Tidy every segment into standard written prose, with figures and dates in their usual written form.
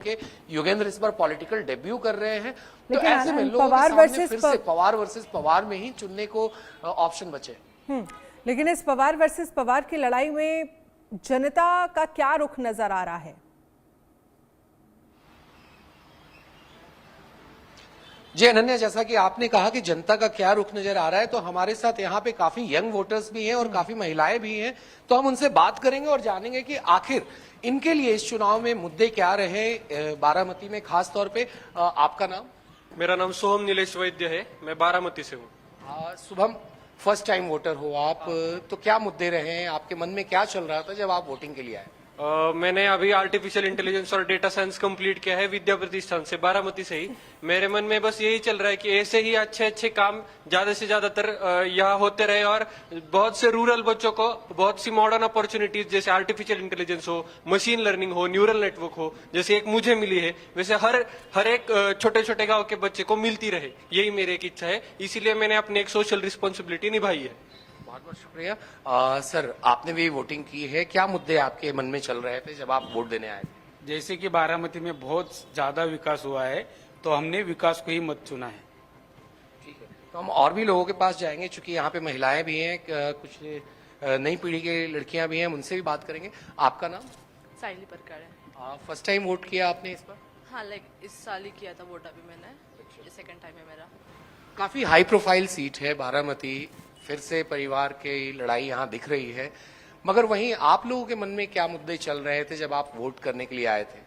के योगेंद्र इस बार political debut कर रहे हैं, तो लेकिन ऐसे में लोगों के सामने फिर से पवार वर्सेस पवार में ही चुनने को ऑप्शन बचे। लेकिन इस पवार वर्सेस पवार की लड़ाई में जनता का क्या रुख नजर आ रहा है? जी अनन्या, जैसा कि आपने कहा कि जनता का क्या रुख नजर आ रहा है, तो हमारे साथ यहाँ पे काफी यंग वोटर्स भी हैं और काफी महिलाएं भी हैं, तो हम उनसे बात करेंगे और जानेंगे कि आखिर इनके लिए इस चुनाव में मुद्दे क्या रहे बारामती में खास तौर पे। आपका नाम? मेरा नाम सोहम नीलेश वैद्य है, मैं बारामती से हूँ। शुभम, फर्स्ट टाइम वोटर हो आप, तो क्या मुद्दे रहे हैं, आपके मन में क्या चल रहा था जब आप वोटिंग के लिए आए? मैंने अभी आर्टिफिशियल इंटेलिजेंस और डेटा साइंस कंप्लीट किया है विद्या प्रतिष्ठान से, बारामती से ही। मेरे मन में बस यही चल रहा है कि ऐसे ही अच्छे अच्छे काम ज्यादा से ज्यादातर यहाँ होते रहे और बहुत से रूरल बच्चों को बहुत सी मॉडर्न अपॉर्चुनिटीज जैसे आर्टिफिशियल इंटेलिजेंस हो, मशीन लर्निंग हो, न्यूरल नेटवर्क हो, जैसे एक मुझे मिली है, वैसे हर एक छोटे छोटे गाँव के बच्चे को मिलती रहे, यही मेरी एक इच्छा है। इसीलिए मैंने अपनी एक सोशल रिस्पॉन्सिबिलिटी निभाई है। बहुत बहुत शुक्रिया। सर, आपने भी वोटिंग की है, क्या मुद्दे आपके मन में चल रहे थे जब आप वोट देने आए थे? जैसे कि बारामती में बहुत ज्यादा विकास हुआ है, तो हमने विकास को ही मत चुना है। ठीक है, तो हम और भी लोगों के पास जाएंगे, चूंकि यहाँ पे महिलाएं भी हैं, कुछ नई पीढ़ी की लड़कियां भी हैं, उनसे भी बात करेंगे। आपका नाम? साइली परकार है। फर्स्ट टाइम वोट किया आपने इस पर? हाँ, लाइक इस साल ही किया था वोट, अभी मैंने, ये सेकंड टाइम है मेरा। काफी हाई प्रोफाइल सीट है बारामती, फिर से परिवार की लड़ाई यहाँ दिख रही है, मगर वहीं आप लोगों के मन में क्या मुद्दे चल रहे थे जब आप वोट करने के लिए आए थे?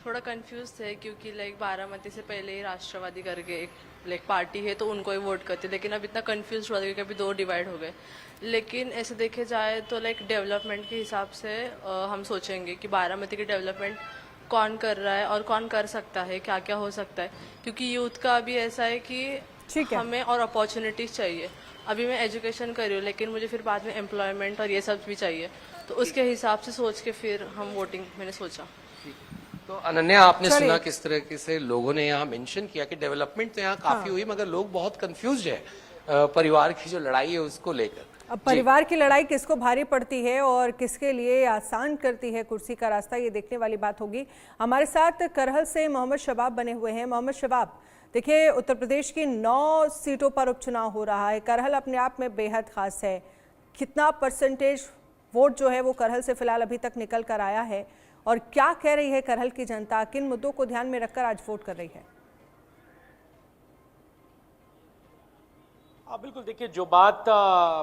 थोड़ा कंफ्यूज थे क्योंकि लाइक बारामती से पहले ही राष्ट्रवादी करके एक लाइक पार्टी है, तो उनको ही वोट करते, लेकिन अब इतना कंफ्यूज हुआ था क्योंकि अभी दो डिवाइड हो गए। लेकिन ऐसे देखे जाए तो लाइक डेवलपमेंट के हिसाब से हम सोचेंगे कि बारामती की डेवलपमेंट कौन कर रहा है और कौन कर सकता है, क्या क्या हो सकता है, क्योंकि यूथ का अभी ऐसा है कि हमें और अपॉर्चुनिटीज चाहिए। अभी मैं एजुकेशन कर रही हूँ, लेकिन मुझे फिर बाद में एम्प्लॉयमेंट और ये सब भी चाहिए, तो उसके हिसाब से सोच के फिर हम वोटिंग मैंने सोचा। तो अनन्या, आपने सुना किस तरह से लोगों ने यहाँ मेंशन किया कि डेवलपमेंट तो यहाँ काफी हुई, मगर लोग बहुत कंफ्यूज है परिवार की जो लड़ाई है उसको लेकर। अब परिवार की लड़ाई किसको भारी पड़ती है और किसके लिए आसान करती है कुर्सी का रास्ता, ये देखने वाली बात होगी। हमारे साथ करहल से मोहम्मद शबाब बने हुए हैं। मोहम्मद शबाब, देखिए उत्तर प्रदेश की 9 सीटों पर उपचुनाव हो रहा है। करहल अपने आप में बेहद खास है। कितना परसेंटेज वोट जो है वो करहल से फिलहाल अभी तक निकल कर आया है, और क्या कह रही है करहल की जनता, किन मुद्दों को ध्यान में रखकर आज वोट कर रही है? बिल्कुल, देखिए जो बात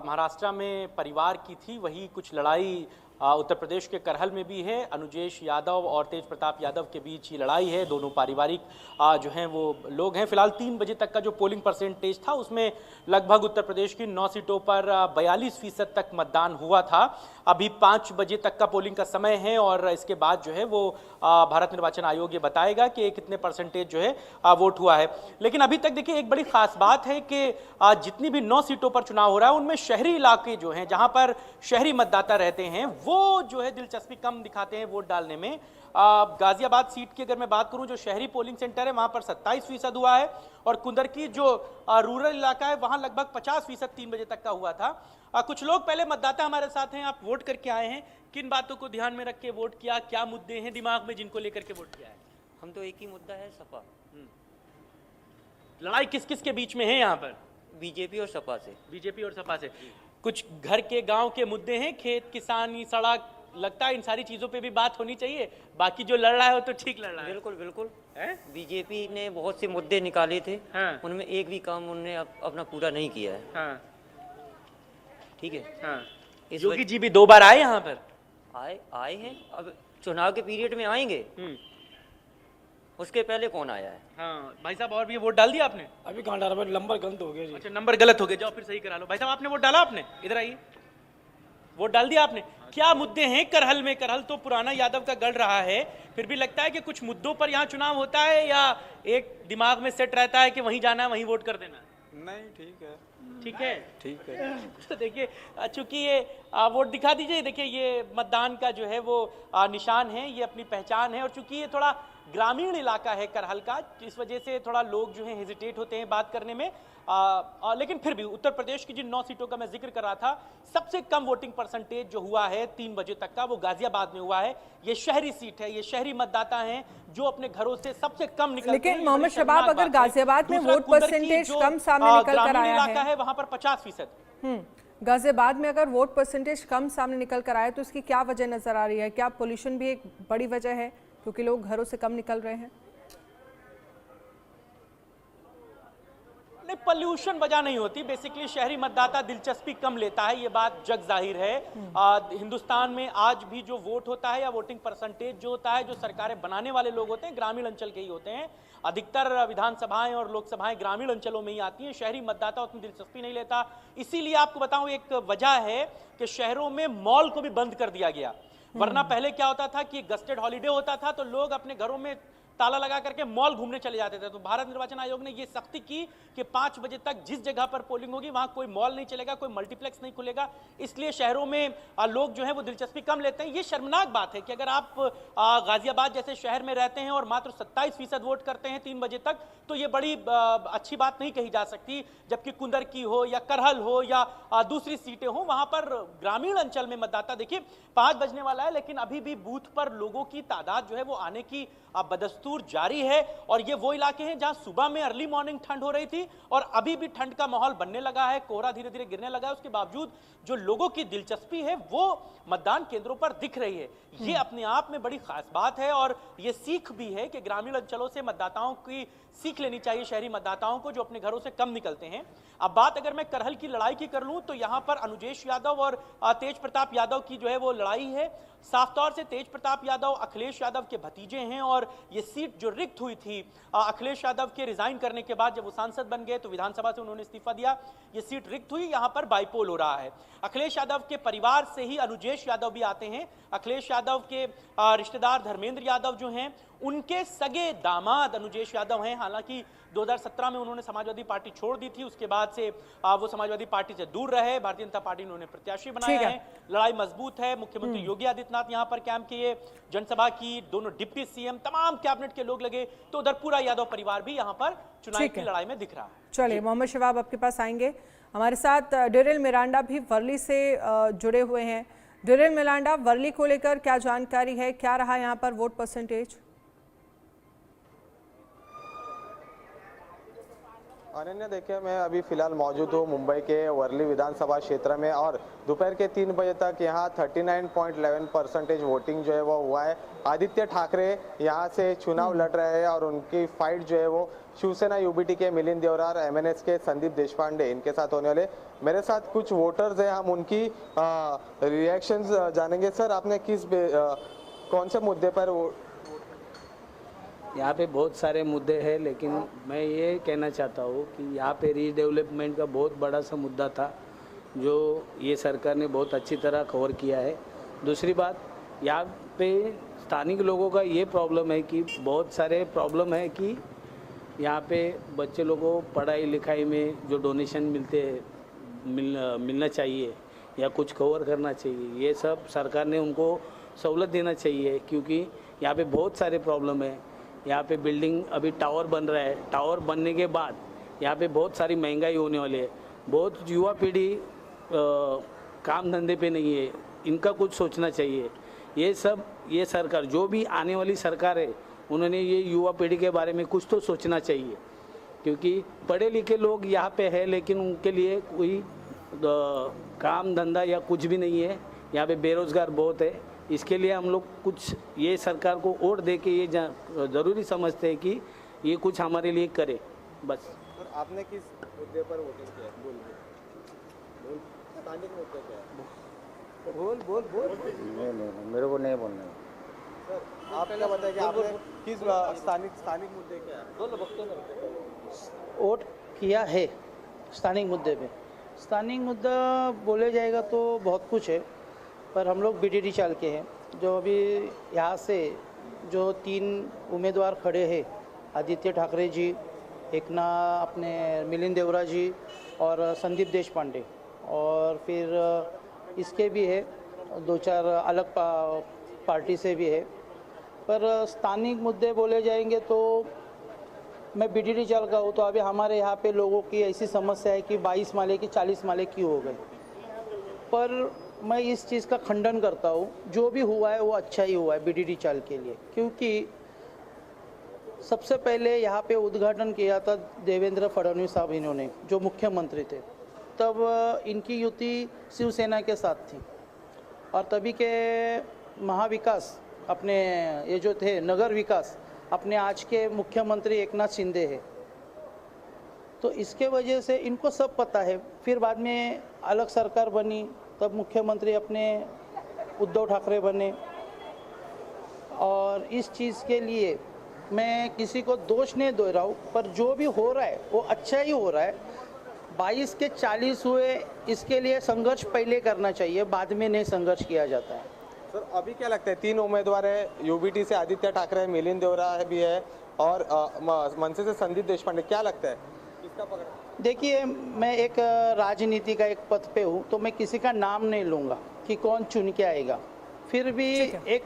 महाराष्ट्र में परिवार की थी, वही कुछ लड़ाई उत्तर प्रदेश के करहल में भी है। अनुजेश यादव और तेज प्रताप यादव के बीच ये लड़ाई है। दोनों पारिवारिक जो हैं वो लोग हैं। फिलहाल 3 बजे तक का जो पोलिंग परसेंटेज था, उसमें लगभग उत्तर प्रदेश की 9 सीटों पर 42% तक मतदान हुआ था। अभी 5 बजे तक का पोलिंग का समय है और इसके बाद जो है वो भारत निर्वाचन आयोग ये बताएगा कि कितने परसेंटेज जो है वोट हुआ है। लेकिन अभी तक देखिए एक बड़ी खास बात है कि जितनी भी 9 सीटों पर चुनाव हो रहा है, उनमें शहरी इलाके जो हैं, जहां पर शहरी मतदाता रहते हैं, वो जो है दिलचस्पी कम दिखाते हैं वोट डालने में। गाजियाबाद सीट की अगर मैं बात करूं, जो शहरी पोलिंग सेंटर है वहां पर 27% हुआ है, और कुंदर की जो रूरल इलाका है वहां लगभग 50% 3 बजे तक का हुआ था। कुछ लोग पहले मतदाता हमारे साथ हैं, आप वोट करके आए हैं, किन बातों को ध्यान में रख के वोट किया, क्या मुद्दे हैं दिमाग में जिनको लेकर के वोट किया है? हम तो एक ही मुद्दा है, सपा। लड़ाई किस किस के बीच में है यहाँ पर? बीजेपी और सपा से। बीजेपी और सपा से। कुछ घर के गांव के मुद्दे हैं, खेत किसानी सड़क, लगता है इन सारी चीजों पे भी बात होनी चाहिए। बाकी जो लड़ रहा है वो तो ठीक लड़ रहा है। बिल्कुल बिल्कुल। बीजेपी ने बहुत से मुद्दे निकाले थे, हाँ। उनमें एक भी काम उन्होंने अपना पूरा नहीं किया है। हाँ। ठीक है। हाँ। योगी जी भी 2 बार आए यहाँ पर? आए हैं, अब चुनाव के पीरियड में आएंगे, उसके पहले कौन आया है? हाँ भाई साहब, और भी वोट डाल दिया आपने? अभी कहाँ डाला, नंबर गलत हो गया जी। अच्छा, नंबर गलत हो गया, जाओ फिर सही करा लो। भाई साहब, आपने वोट डाला? आपने इधर आइए, वोट डाल दिया आपने? क्या मुद्दे हैं करहल में? करहल तो पुराना यादव का गढ़ रहा है, फिर भी लगता है कि कुछ मुद्दों पर यहाँ चुनाव होता है, या एक दिमाग में सेट रहता है कि वहीं जाना है वहीं वोट कर देना है? नहीं, ठीक है। ठीक है। ठीक है। तो देखिए चूंकि ये वोट दिखा दीजिए, देखिए ये मतदान का जो है वो निशान है, ये अपनी पहचान है। और चूंकि ये थोड़ा ग्रामीण इलाका है करहल का, इस वजह से थोड़ा लोग जो है हेजिटेट होते हैं बात करने में। लेकिन फिर भी उत्तर प्रदेश की जिन 9 सीटों का मैं जिक्र कर रहा था, सबसे कम वोटिंग परसेंटेज जो हुआ है 3 बजे तक का, वो गाजियाबाद में हुआ है। ये शहरी सीट है, ये शहरी मतदाता हैं जो अपने घरों से सबसे कम निकलते हैं। लेकिन मोहम्मद शबाब, अगर गाजियाबाद में वोट परसेंटेज कम सामने निकल कर आया इलाका है वहां पर 50%। गाजियाबाद में अगर वोट परसेंटेज कम सामने निकल कर आए तो इसकी क्या वजह नजर आ रही है? क्या पोल्यूशन भी एक बड़ी वजह है क्योंकि लोग घरों से कम निकल रहे हैं? नहीं, पोल्यूशन वजह नहीं होती। बेसिकली शहरी मतदाता दिलचस्पी कम लेता है, ये बात जग जाहिर है। हिंदुस्तान में आज भी जो वोट होता है या वोटिंग परसेंटेज जो होता है, जो सरकारें बनाने वाले लोग होते हैं ग्रामीण अंचल के ही होते हैं। अधिकतर विधानसभाएं और लोकसभाएं ग्रामीण अंचलों में ही आती हैं। शहरी मतदाता उतनी दिलचस्पी नहीं लेता। इसीलिए आपको बताऊं, एक वजह है कि शहरों में मॉल को भी बंद कर दिया गया। वरना पहले क्या होता था कि गस्टेड हॉलीडे होता था तो लोग अपने घरों में ताला लगा करके मॉल घूमने चले जाते थे। तो भारत निर्वाचन आयोग ने ये सख्ती की कि 5 बजे तक जिस जगह पर पोलिंग होगी वहां कोई मॉल नहीं चलेगा, कोई मल्टीप्लेक्स नहीं खुलेगा। इसलिए शहरों में लोग जो है वो दिलचस्पी कम लेते हैं। ये शर्मनाक बात है कि अगर आप गाजियाबाद जैसे शहर में रहते हैं और मात्र 27% वोट करते हैं 3 बजे तक, तो ये बड़ी अच्छी बात नहीं कही जा सकती। जबकि कुंदर की हो या करहल हो या दूसरी सीटें हो, वहां पर ग्रामीण अंचल में मतदाता, देखिए 5 बजने वाला है लेकिन अभी भी बूथ पर लोगों की तादाद जो है वो आने की बदस्तूर जारी है। और ये वो इलाके हैं जहां सुबह में अर्ली मॉर्निंग ठंड हो रही थी और अभी भी ठंड का माहौल बनने लगा है, कोहरा धीरे धीरे गिरने लगा है। उसके बावजूद जो लोगों की दिलचस्पी है वो मतदान केंद्रों पर दिख रही है। ये अपने आप में बड़ी खास बात है और ये सीख भी है कि ग्रामीण अंचलों से मतदाताओं की सीख लेनी चाहिए, शहरी मतदाताओं को जो अपने घरों से कम निकलते हैं। अब बात अगर मैं करहल की लड़ाई की कर लूं तो यहां पर अनुजेश यादव और तेज प्रताप यादव की जो है वो लड़ाई है। साफ तौर से तेज प्रताप यादव अखिलेश यादव के भतीजे हैं और ये सीट जो रिक्त हुई थी अखिलेश यादव के रिजाइन करने के बाद, जब वो सांसद बन गए तो विधानसभा से उन्होंने इस्तीफा दिया, ये सीट रिक्त हुई। यहां पर बाइपोल हो रहा है। अखिलेश यादव के परिवार से ही अनुजेश यादव भी आते हैं। अखिलेश यादव के रिश्तेदार धर्मेंद्र यादव जो हैं, उनके सगे दामाद अनुजेश यादव हैं। हालांकि 2017 में उन्होंने समाजवादी पार्टी छोड़ दी थी, उसके बाद से वो समाजवादी पार्टी से दूर रहे। भारतीय जनता पार्टी ने उन्हें प्रत्याशी बनाया है। लड़ाई मजबूत है। मुख्यमंत्री योगी आदित्यनाथ यहां पर कैंप किए, जनसभा की, दोनों डिप्टी सीएम, तमाम कैबिनेट के लोग लगे, तो उधर पूरा यादव परिवार भी यहां पर चुनाव की लड़ाई में दिख रहा है। चलिए मोहम्मद शबाब, आपके पास आएंगे। हमारे साथ डेरिल मिरांडा भी वर्ली से जुड़े हुए हैं। डेरिल मिरांडा, वर्ली को लेकर क्या जानकारी है? क्या रहा यहाँ पर वोट परसेंटेज? अनन्या, देखिए मैं अभी फिलहाल मौजूद हूँ मुंबई के वर्ली विधानसभा क्षेत्र में और दोपहर के 3 बजे तक यहाँ 39.11% वोटिंग जो है वो हुआ है। आदित्य ठाकरे यहाँ से चुनाव लड़ रहे हैं और उनकी फाइट जो है वो शिवसेना यूबीटी के मिलिंद देवरा और एमएनएस के संदीप देशपांडे, इनके साथ होने वाले। मेरे साथ कुछ वोटर्स हैं, हम उनकी रिएक्शंस जानेंगे। सर, आपने कौन से मुद्दे पर यहाँ पे बहुत सारे मुद्दे हैं, लेकिन मैं ये कहना चाहता हूँ कि यहाँ पे रीडेवलपमेंट का बहुत बड़ा सा मुद्दा था जो ये सरकार ने बहुत अच्छी तरह कवर किया है। दूसरी बात, यहाँ पे स्थानिक लोगों का ये प्रॉब्लम है कि बहुत सारे प्रॉब्लम है कि यहाँ पे बच्चे लोगों को पढ़ाई लिखाई में जो डोनेशन मिलना चाहिए या कुछ कवर करना चाहिए, ये सब सरकार ने उनको सहूलत देना चाहिए, क्योंकि यहाँ पे बहुत सारे प्रॉब्लम है। यहाँ पे बिल्डिंग अभी टावर बन रहा है, टावर बनने के बाद यहाँ पे बहुत सारी महंगाई होने वाली है। बहुत युवा पीढ़ी काम धंधे पे नहीं है, इनका कुछ सोचना चाहिए। ये सरकार, जो भी आने वाली सरकार है, उन्होंने ये युवा पीढ़ी के बारे में कुछ तो सोचना चाहिए, क्योंकि पढ़े लिखे लोग यहाँ पे है लेकिन उनके लिए कोई काम धंधा या कुछ भी नहीं है। यहाँ पे बेरोजगार बहुत है। इसके लिए हम लोग कुछ ये सरकार को वोट दे के ये ज़रूरी समझते हैं कि ये कुछ हमारे लिए करे, बस। सर, आपने किस मुद्दे पर वोटिंग किया? स्थानिक मुद्दे क्या है? बोल। नहीं, मेरे को नहीं बोलना है। सर, आप क्या बताएं कि आपने किस स्थानिक मुद्दे क्या है? वोट किया है स्थानिक मुद्दे पे। स्थानिक मुद्दा बोले जाएगा तो बहुत कुछ है, पर हम लोग बीटीडी चाल के हैं। जो अभी यहाँ से जो 3 उम्मीदवार खड़े हैं, आदित्य ठाकरे जी, एक ना अपने मिलिंद देवरा जी और संदीप देशपांडे, और फिर इसके भी है 2-4 अलग पार्टी से भी है। पर स्थानिक मुद्दे बोले जाएंगे तो मैं बीडीडी चाल का हूँ, तो अभी हमारे यहाँ पे लोगों की ऐसी समस्या है कि 22 माले की 40 माले क्यों हो गए। पर मैं इस चीज़ का खंडन करता हूँ, जो भी हुआ है वो अच्छा ही हुआ है बीडीडी चाल के लिए, क्योंकि सबसे पहले यहाँ पे उद्घाटन किया था देवेंद्र फडणवीस साहब, इन्होंने जो मुख्यमंत्री थे तब इनकी युति शिवसेना के साथ थी, और तभी के महाविकास अपने ये जो थे नगर विकास अपने आज के मुख्यमंत्री एकनाथ शिंदे है। तो इसके वजह से इनको सब पता है। फिर बाद में अलग सरकार बनी, तब मुख्यमंत्री अपने उद्धव ठाकरे बने, और इस चीज़ के लिए मैं किसी को दोष नहीं दे रहा हूँ, पर जो भी हो रहा है वो अच्छा ही हो रहा है। 22 के 40 हुए, इसके लिए संघर्ष पहले करना चाहिए, बाद में नहीं संघर्ष किया जाता है। सर अभी क्या लगता है, 3 उम्मीदवार है, यूबीटी से आदित्य ठाकरे, मिलिंद देवरा भी है, और मनसे से संदीप देशपांडे, क्या लगता है किसका पकड़? देखिए, मैं एक राजनीति का एक पद पे हूँ, तो मैं किसी का नाम नहीं लूँगा कि कौन चुन के आएगा। फिर भी एक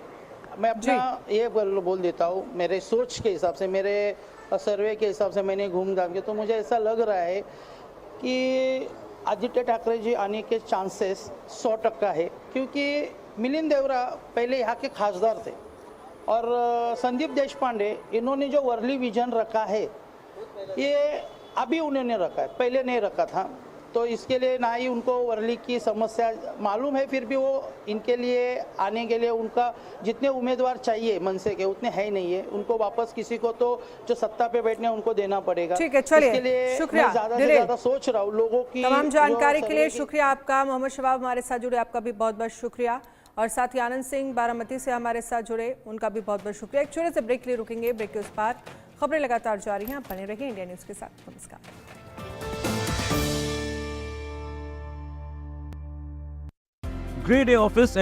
मैं अपना ये बोल देता हूँ, मेरे सोच के हिसाब से, मेरे सर्वे के हिसाब से मैंने घूम घाम के, तो मुझे ऐसा लग रहा है कि आदित्य ठाकरे जी आने के चांसेस 100% है, क्योंकि मिलिंद देवरा पहले यहाँ के खासदार थे, और संदीप देशपांडे इन्होंने जो वर्ली विजन रखा है ये अभी उन्होंने रखा है, पहले नहीं रखा था। तो इसके लिए ना ही उनको वर्ली की समस्या मालूम है, फिर भी वो इनके लिए आने के लिए उनका जितने उम्मीदवार चाहिए मनसे के उतने है ही नहीं है। उनको वापस किसी को तो जो सत्ता पे बैठने उनको देना पड़ेगा। ठीक है, चलिए, इसके लिए शुक्रिया, मैं ज़्यादा से ज़्यादा सोच रहा हूँ लोगों की तमाम जानकारी के लिए। जो शुक्रिया आपका मोहम्मद शबाब, हमारे साथ जुड़े, आपका भी बहुत बहुत शुक्रिया। और साथ ही आनंद सिंह बारामती से हमारे साथ जुड़े, उनका भी बहुत बहुत शुक्रिया। एक छोटे से ब्रेक के लिए रुकेंगे, ब्रेक के उस पार खबरें लगातार जारी हैं, आप बने रहिए इंडिया न्यूज़ के साथ। नमस्कार। Grade A office and